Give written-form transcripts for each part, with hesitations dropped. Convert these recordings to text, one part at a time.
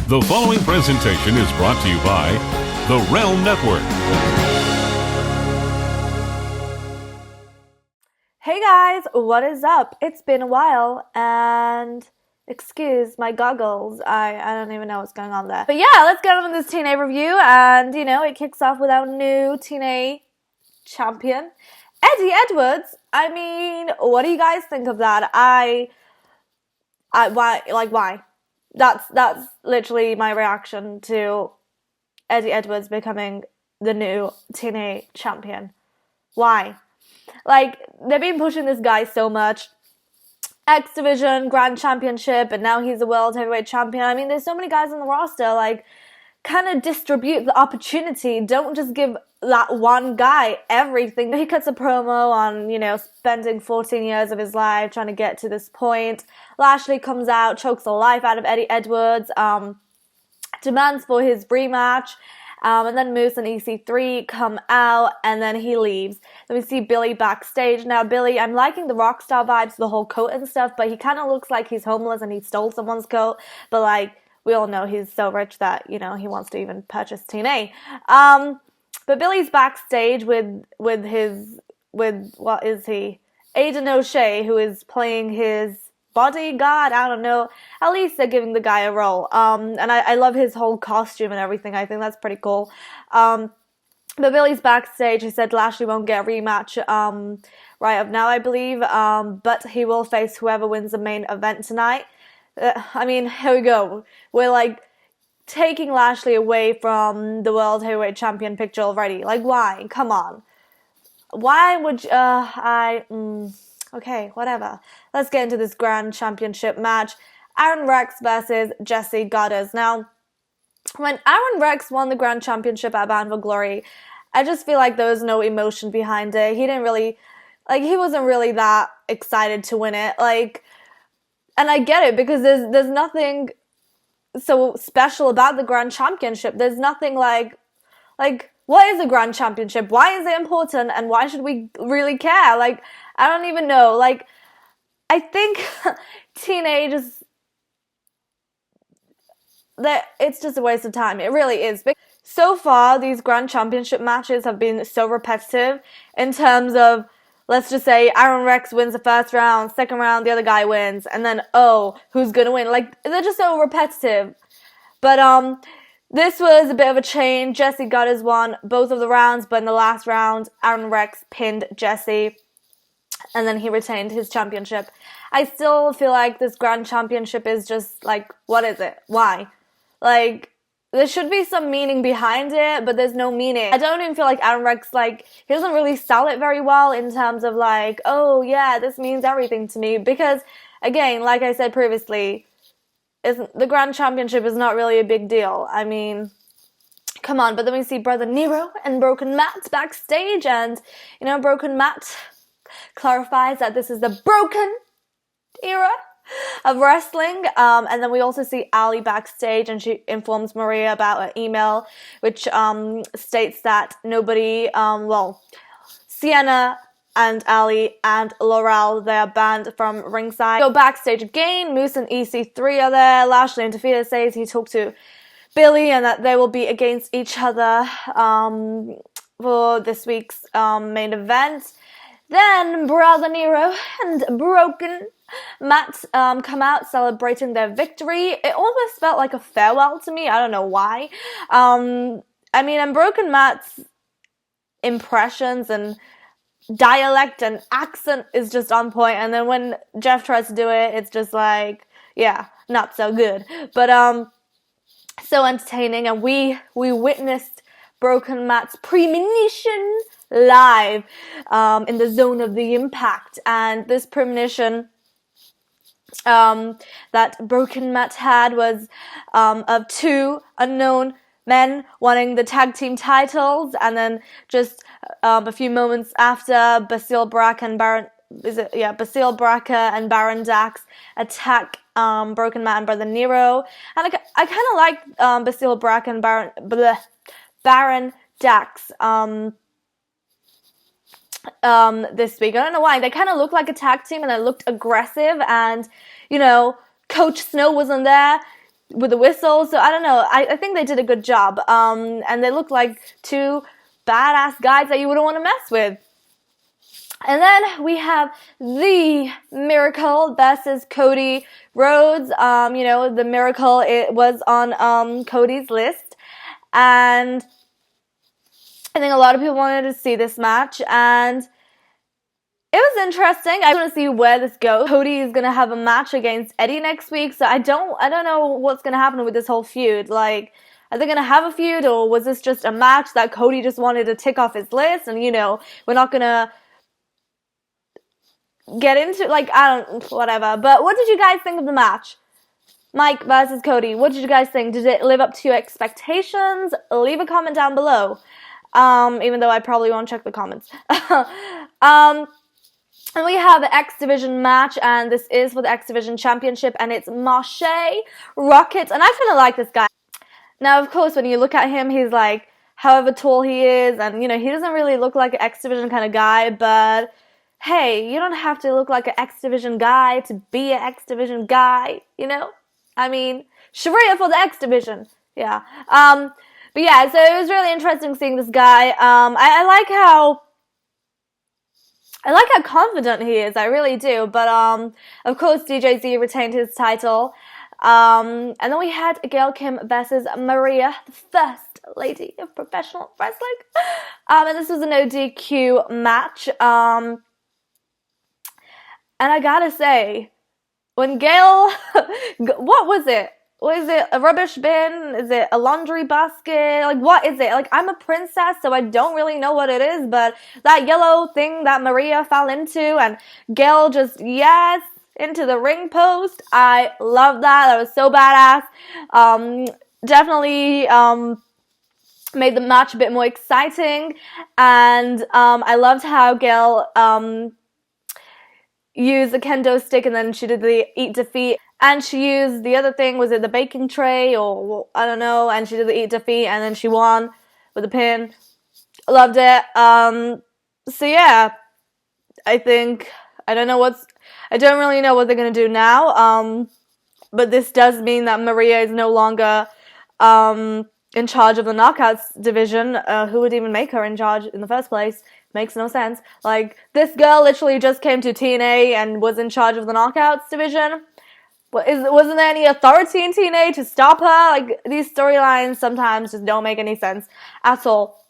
The following presentation is brought to you by the Realm Network. Hey guys, what is up? It's been a while, and excuse my goggles. I don't even know what's going on there. But yeah, let's get on with this TNA review, and it kicks off with our new TNA champion, Eddie Edwards. I mean, what do you guys think of that? Why? That's literally my reaction to Eddie Edwards becoming the new TNA champion. Why? Like, they've been pushing this guy so much. X Division, Grand Championship, and now he's a World Heavyweight Champion. I mean, there's so many guys on the roster, like, kind of distribute the opportunity. Don't just give that one guy everything. He cuts a promo on, spending 14 years of his life trying to get to this point. Lashley comes out, chokes the life out of Eddie Edwards, demands for his rematch, and then Moose and EC3 come out, and then he leaves. Then we see Billy backstage. Now, Billy, I'm liking the rock star vibes, the whole coat and stuff, but he kind of looks like he's homeless and he stole someone's coat, but like, we all know he's so rich that, he wants to even purchase TNA. But Billy's backstage with what is he? Aiden O'Shea, who is playing his bodyguard. I don't know. At least they're giving the guy a role. And I love his whole costume and everything. I think that's pretty cool. But Billy's backstage. He said Lashley won't get a rematch right up now, I believe. But he will face whoever wins the main event tonight. I mean, here we go. We're like taking Lashley away from the World Heavyweight Champion picture already. Like, why? Come on. Why would okay, whatever. Let's get into this Grand Championship match. Aron Rex versus Jessie Godderz. Now, when Aron Rex won the Grand Championship at Bound for Glory, I just feel like there was no emotion behind it. He wasn't really that excited to win it. And I get it, because there's nothing so special about the Grand Championship. There's nothing like, what is a Grand Championship? Why is it important? And why should we really care? Like, I don't even know. Like, I think TNA it's just a waste of time. It really is. So far, these Grand Championship matches have been so repetitive in terms of, let's just say Aron Rex wins the first round, second round, the other guy wins, and then, who's gonna win? Like, they're just so repetitive. But, this was a bit of a change. Jessie Godderz won both of the rounds, but in the last round, Aron Rex pinned Jessie, and then he retained his championship. I still feel like this Grand Championship is just, like, what is it? Why? Like, there should be some meaning behind it, but there's no meaning. I don't even feel like Aron Rex, he doesn't really sell it very well in terms of oh yeah, this means everything to me. Because, again, like I said previously, the Grand Championship is not really a big deal. I mean, come on. But then we see Brother Nero and Broken Matt backstage, and, Broken Matt clarifies that this is the broken era of wrestling, and then we also see Ali backstage, and she informs Maria about an email which states that nobody, Sienna and Ali and Laurel, they are banned from ringside. Go backstage again. Moose and EC3 are there. Lashley and Tafita says he talked to Billy and that they will be against each other for this week's main event. Then Brother Nero and Broken Matt come out celebrating their victory. It almost felt like a farewell to me. I don't know why. And Broken Matt's impressions and dialect and accent is just on point. And then when Jeff tries to do it, it's just not so good. But so entertaining, and we witnessed Broken Matt's premonition live in the Zone of the Impact, and this premonition that Broken Matt had was of two unknown men wanting the tag team titles, and then just a few moments after, Basile Braca and Baron Dax attack Broken Matt and Brother Nero, and I kind of like Basile Braca and Baron Dax this week. I don't know why. They kind of looked like a tag team, and they looked aggressive, and, Coach Snow wasn't there. with the whistle. So I don't know. I think they did a good job. And they look like two badass guys that you wouldn't want to mess with. And then we have the Miracle versus Cody Rhodes. The Miracle, it was on Cody's list. And I think a lot of people wanted to see this match. And it was interesting. I want to see where this goes. Cody is going to have a match against Eddie next week. So I don't know what's going to happen with this whole feud. Like, are they going to have a feud, or was this just a match that Cody just wanted to tick off his list? And, we're not going to get into, whatever. But what did you guys think of the match? Mike versus Cody. What did you guys think? Did it live up to your expectations? Leave a comment down below. Even though I probably won't check the comments. And we have an X Division match, and this is for the X Division Championship, and it's Marshe, Rockett, and I kind of like this guy. Now, of course, when you look at him, he's like, however tall he is, and, he doesn't really look like an X Division kind of guy, but hey, you don't have to look like an X Division guy to be an X Division guy, I mean, Shariya for the X Division, yeah. But yeah, so it was really interesting seeing this guy. I like how confident he is, I really do. But, of course, DJZ retained his title. And then we had Gail Kim versus Maria, the first lady of professional wrestling. And this was an ODQ match. And I gotta say, when Gail, what was it? Was it a rubbish bin? Is it a laundry basket? Like, what is it? Like, I'm a princess, so I don't really know what it is, but that yellow thing that Maria fell into, and Gail just, yes, into the ring post. I love that. That was so badass. Definitely, made the match a bit more exciting, and, I loved how Gail, used the kendo stick, and then she did the eat defeat. And she used the other thing, was it the baking tray, or I don't know, and she did the eat defeat, and then she won with a pin. Loved it. So yeah, I don't really know what they're gonna do now, but this does mean that Maria is no longer, in charge of the Knockouts division. Who would even make her in charge in the first place? Makes no sense. Like, this girl literally just came to TNA and was in charge of the Knockouts division. Wasn't there any authority in TNA to stop her? Like, these storylines sometimes just don't make any sense at all.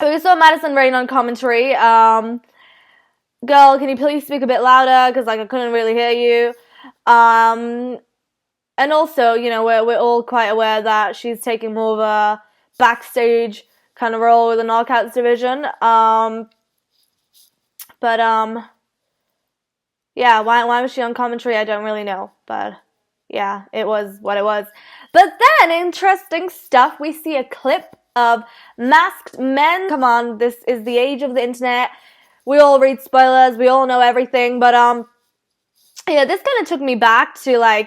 We saw Madison Rayne on commentary. Girl, can you please speak a bit louder? Because, I couldn't really hear you. And also, we're all quite aware that she's taking more of a backstage kind of role with the Knockouts division. Yeah, why was she on commentary? I don't really know, but yeah, it was what it was. But then, interesting stuff, we see a clip of masked men. Come on, this is the age of the internet. We all read spoilers, we all know everything, but yeah, this kind of took me back to,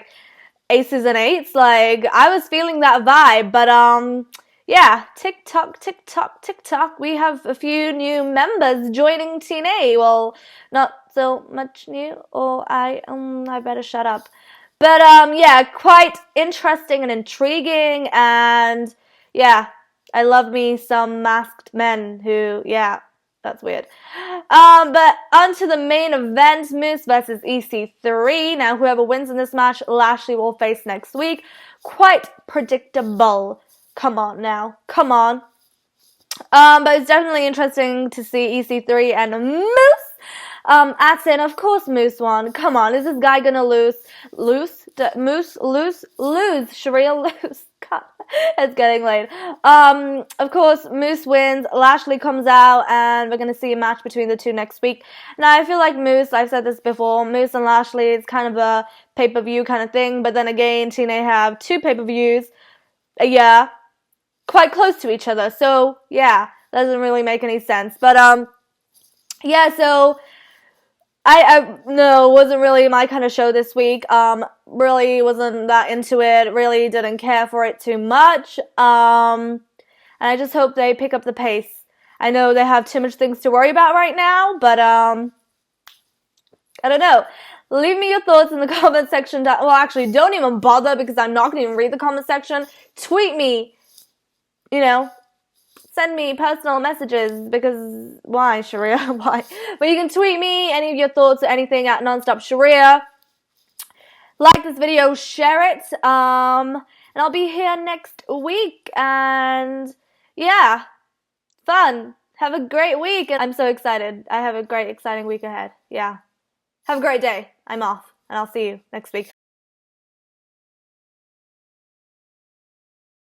Aces and Eights. I was feeling that vibe, but yeah, TikTok, we have a few new members joining TNA. Well, not so much new, or I better shut up. But, yeah, quite interesting and intriguing, and, yeah, I love me some masked men who, yeah, that's weird. But on to the main event, Moose versus EC3. Now, whoever wins in this match, Lashley will face next week. Quite predictable. Come on now. Come on. But it's definitely interesting to see EC3 and Moose at it. And of course Moose won. Come on, is this guy gonna lose? Lose? Shariya lose. God, it's getting late. Of course, Moose wins. Lashley comes out, and we're gonna see a match between the two next week. Now, I feel like Moose, I've said this before, Moose and Lashley is kind of a pay-per-view kind of thing, but then again, TNA have 2 pay-per-views a year, quite close to each other, so yeah, doesn't really make any sense. But yeah, so I no, wasn't really my kind of show this week. Really wasn't that into it. Really didn't care for it too much. And I just hope they pick up the pace. I know they have too much things to worry about right now, but I don't know. Leave me your thoughts in the comment section. Well, actually, don't even bother because I'm not going to even read the comment section. Tweet me, send me personal messages because why, Shariya? Why? But you can tweet me any of your thoughts or anything at Nonstop Shariya. Like this video, share it, and I'll be here next week, and yeah, fun. Have a great week, and I'm so excited. I have a great, exciting week ahead. Yeah. Have a great day. I'm off, and I'll see you next week.